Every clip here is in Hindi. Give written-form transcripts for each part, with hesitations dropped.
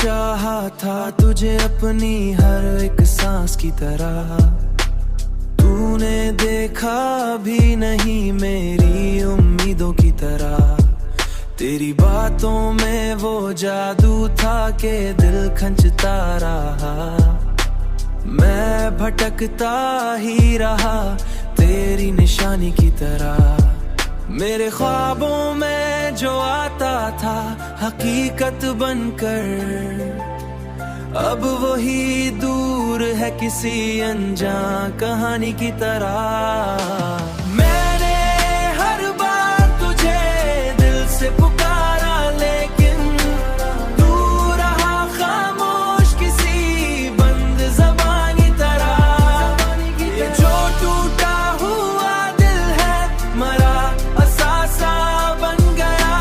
चाहा था तुझे अपनी हर एक सांस की तरह, तूने देखा भी नहीं मेरी उम्मीदों की तरह। तेरी बातों में वो जादू था कि दिल खंचता रहा, मैं भटकता ही रहा तेरी निशानी की तरह। मेरे ख्वाबों में जो आता था हकीकत बनकर, अब वही दूर है किसी अनजान कहानी की तरह। मैंने हर बार तुझे दिल से पुकारा, लेकिन तू रहा खामोश किसी बंद ज़बान की तरह। ये जो टूटा हुआ दिल है मरा असासा बन गया,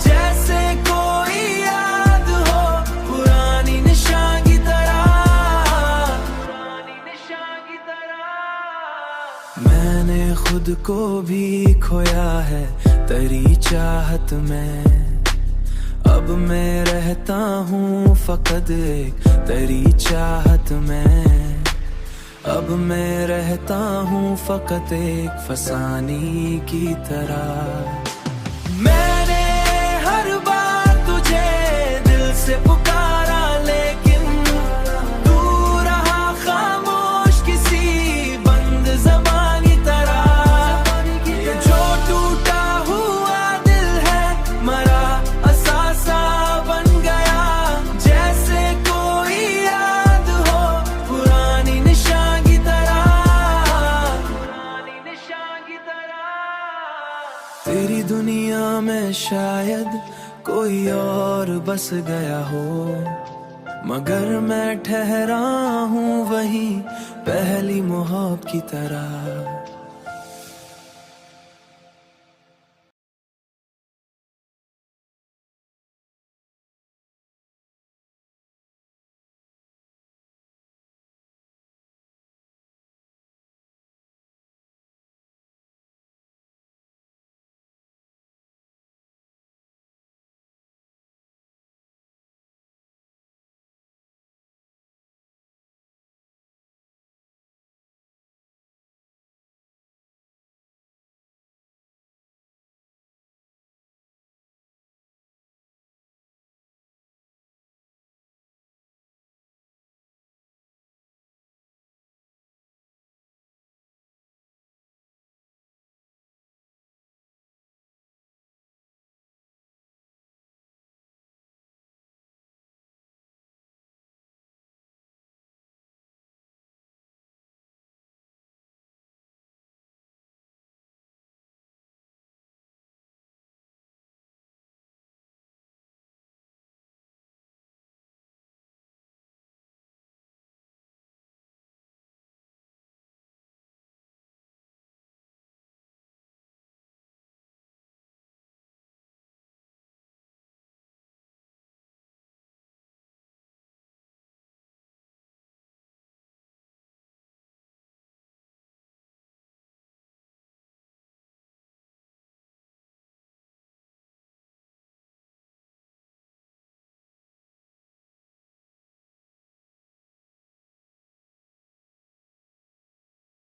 जैसे कोई याद हो पुरानी निशान की तरह, पुरानी निशान की तरह। मैंने खुद को भी खोया है तेरी चाहत में, अब मैं रहता हूँ फकत एक तेरी चाहत में। अब मैं रहता हूँ फकत एक फसानी की तरह। मैंने हर बार तुझे दिल से पुकारा, लेकिन तू रहा खामोश किसी बंद ज़बान की तरह। ये जो टूटा हुआ दिल है मरा असासा बन गया, जैसे कोई याद हो पुरानी निशान की तरह, पुरानी निशान की तरह। तेरी दुनिया में शायद कोई और बस गया हो, मगर मैं ठहरा हूँ वहीं पहली मोहब्बत की तरह।